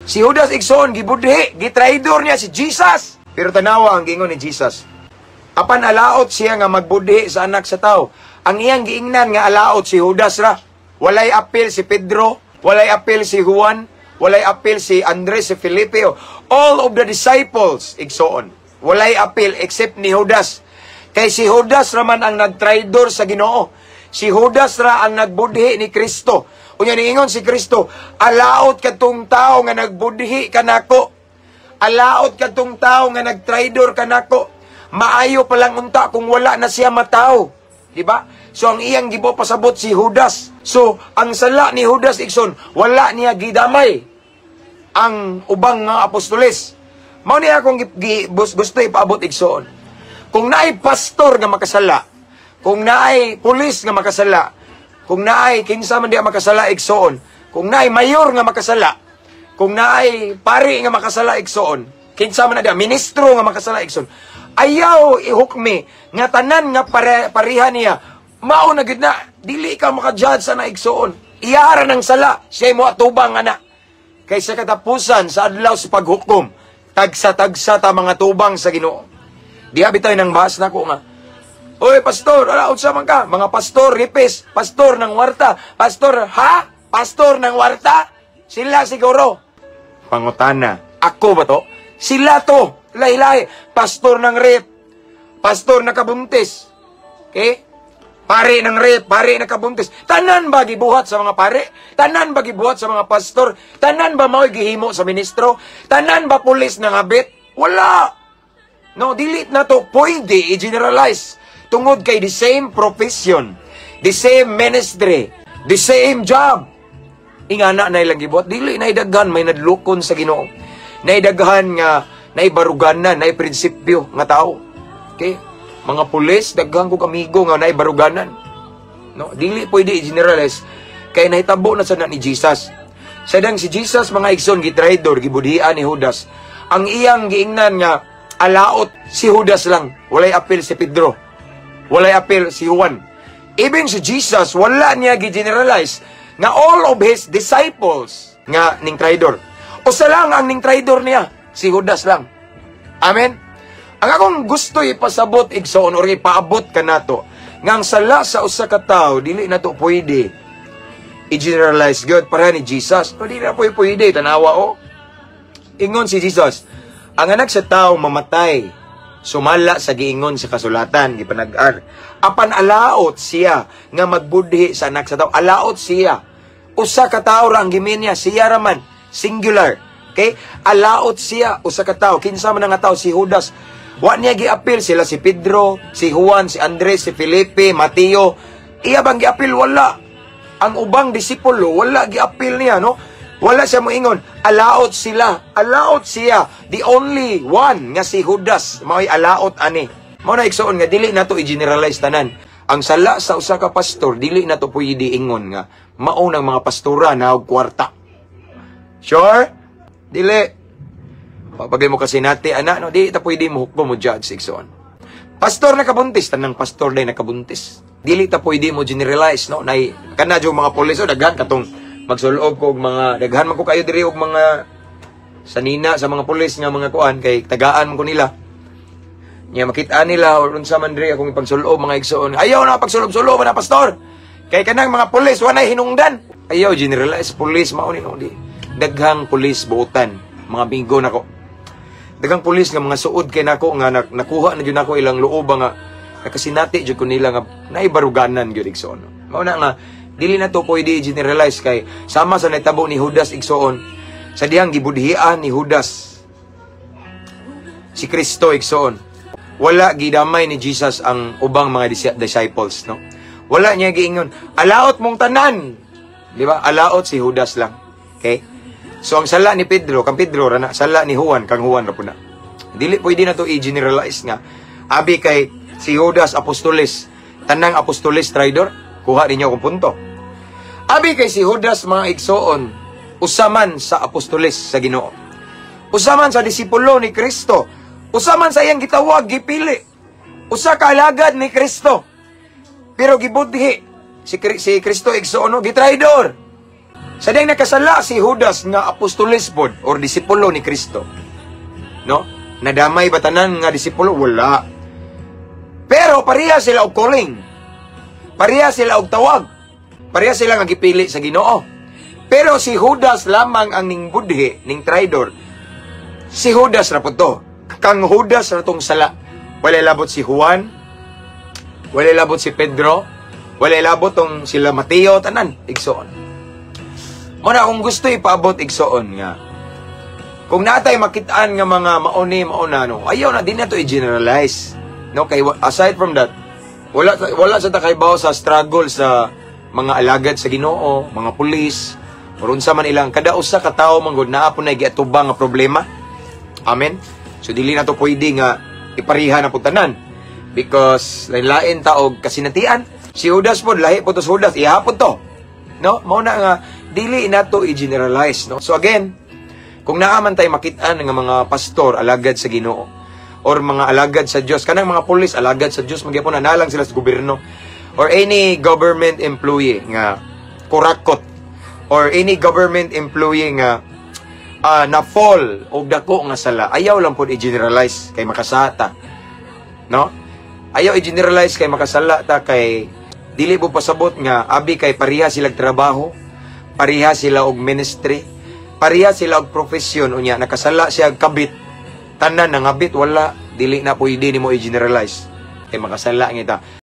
Si Judas igsoon gibudhi, gitraidor niya si Jesus. Pero tanawa ang giingon ni Jesus. Apan alaot siya nga magbudhi sa anak sa tao. Ang iyang giingnan nga alaot si Judas ra. Walay apil si Pedro, walay apil si Juan, walay apil si Andres, si Felipe. All of the disciples igsoon. Walay apil except ni Judas. Kay si Judas raman ang nagtraidor sa Ginoo. Si Judas ra ang nagbudhi ni Kristo. Unya niingon si Kristo, alaot katong tao nga nagbudhi kanako. Alaot katong tao nga nagtraidor kanako. Maayo pa lang unta kung wala na siya matao. Diba? So ang iyang gibo pasabot si Judas. So ang sala ni Judas igsoon, wala niya gidamay ang ubang nga apostoles. Mao niya akong gusto ipaabot igsoon. Kung naay pastor nga makasala, kung naay pulis nga makasala, kung naay kinsa man diya makasala igsoon, kung naay mayor nga makasala, kung naay pari nga makasala igsoon, kinsa man diya ministro nga makasala igsoon, ayaw ihukmi nga tanan nga pareha niya, mao na gid na dili ka maka-judge sa naigsoon. Iyara ng sala, siya mo atubang ana. Kaysa katapusan sa adlaw sa paghukom, tagsa-tagsa ta mga tubang sa Ginoo. Diha bitaw nang bahas na ko nga. Oy, pastor, ala unsa man ka? Mga pastor ripis, pastor ng warta, pastor ha? Pastor ng warta? Sila siguro. Pangutana, ako ba to? Sila to. Lahi-lahi. Pastor ng rip, pastor na kabuntis. Okay? Pare ng rip, pare na kabuntis. Tanan ba gibuhat sa mga pare? Tanan ba gibuhat sa mga pastor? Tanan ba mao'y gihimo sa ministro? Tanan ba pulis ng habit? Wala. No, delete na to. Pwede i-generalize. Tungod kay the same profession, the same ministry, the same job. Ingana na ilang gibuhat. Dili na idaghan, may nadlukon sa Ginoo. Naidaghan nga, naibarugan na, naiprinsipyo nga tao. Okay? Mga pulis, daghan ko amigo nga naibaruganan. No? Dili pwede i-generalize. Kaya nahitabo na sana ni Jesus. Sadang si Jesus, mga igsoon, gitraidor, gibudhian ni Judas. Ang iyang giingnan nga, alaot si Judas lang. Walay apil si Pedro. Walay apil si Juan. Even si Jesus, wala niya gi-generalize nga all of his disciples nga ning traidor. Usa lang ang ning traidor niya, si Judas lang. Amen? Ang akong gusto ipasabot igsoon or ipaabot ka nato, nga ang sala sa usa ka tawo dili na to pwede i-generalize God para ni Jesus. O dili na pwede, tanawa o. Ingon si Jesus, ang anak sa tao mamatay, sumala sa giingon sa kasulatan, gipanag-ar. Apan alaot siya nga magbudhi sa anak sa tao. Alaot siya. Usa ka tawo ra ang gimin niya, siya raman, singular. Okay? Alaot siya, usa ka tawo. Kinsa man nga tawo, si Judas. Wa niya giapil sila si Pedro, si Juan, si Andres, si Felipe, Mateo. Iya bang giapil? Wala. Ang ubang disipulo, wala giapil niya, no? Wala siya moingon. Alaot sila. Alaot siya. The only one nga si Judas. Mao'y alaot ani. Mao na igsoon nga dili nato i-generalize tanan. Ang sala sa usa ka pastor, dili nato pwede ingon nga mao nang mga pastora na og kwarta. Sure? Dili. Pagay mo kasi nati ana no, di ta pwede mo hukbo mo judge igsoon. Pastor na kabuntis, tanang pastor day nakabuntis. Dili ta pwede mo generalize no. Nay kana jud mga pulis o daghan katong magsulob ko og mga daghan man ko kayo diri og mga sanina sa mga pulis nga mga kuan kay tagaan ko nila. Nya makita nila or unsa man diri akong ipagsulob mga igsoon. Ayaw na pagsulob-sulob na pastor. Kay kanang mga pulis wa na hinungdan. Ayaw generalize pulis mao ni no di. Daghang pulis buotan, mga bingo nako. Daghang pulis nga mga suod kay nako nga nakuha na gyud nako ilang loob nga kasinati jud ko nila nga naibaruganan gyud igsoon. Mao na nga dili na to pwede generalize kay sama sa natabo ni Judas igsoon. Sa diyang gibudhian ni Judas si Kristo igsoon. Wala gidamay ni Jesus ang ubang mga disciples, no? Wala niya giingon, alaot mong tanan. Di ba? Alaot si Judas lang. Okay? So ang sala ni Pedro, kang Pedro rana, sala ni Juan, kang Juan ra puna. Dili pwede na to i-generalize nga. Abi kay si Judas apostoles, tanang apostoles traidor, kuha ninyo akong punto. Abi kay si Judas mga igsoon, usaman sa apostoles sa Ginoo. Usaman sa disipulo ni Kristo. Usaman sa iyang gitawag, gipili. Usa ka alagad ni Kristo. Pero gibudhi si Kristo igsoon, gitraidor. Sa diyang nakasala si Judas nga apostoles pod or disipulo ni Kristo. No? Nadamay ba tanan nga disipulo? Wala. Pero pareha sila og calling. Pareha sila og tawag. Pareha sila nga gipili sa Ginoo. Pero si Judas lamang ang ning budhi, ning traidor. Si Judas ra po to. Kang Judas ra tong sala. Wala labot si Juan. Wala labot si Pedro. Wala labot tong sila Mateo tanan igsoon. Muna kung gusto ipaabot igsoon nga. Kung natay makitaan nga mga mauna no, ayaw na din na to i-generalize. No, kay aside from that, wala sa takaybaw sa struggle sa mga alagad sa Ginoo, mga pulis, or unsa man ilang kada usa ka tawo manggod naa po na giatubang nga problema. Amen. So dili na to pwede nga ipariha na putanan because lain taog kasinatian. Si Judas pod lahi po to sa Judas, ihapon to. No, mao na nga dili na to i-generalize, no. So again, kung naaman tay makitaan nga mga pastor alagad sa Ginoo or mga alagad sa Dios, kanang mga pulis alagad sa Dios, magyapon na nalang sila sa gobyerno or any government employee nga kurakot or any government employee nga na fall og dako nga sala, ayaw lang pud i-generalize kay makasata, no? Ayaw i-generalize kay makasala ta kay dili po pasabot nga abi kay pareha sila trabaho, pareha sila og ministry, pareha sila og profesyon unya nakasala siya kabit, tanan nangabit wala, dili na pwede nimo i-generalize kay makasala ngita.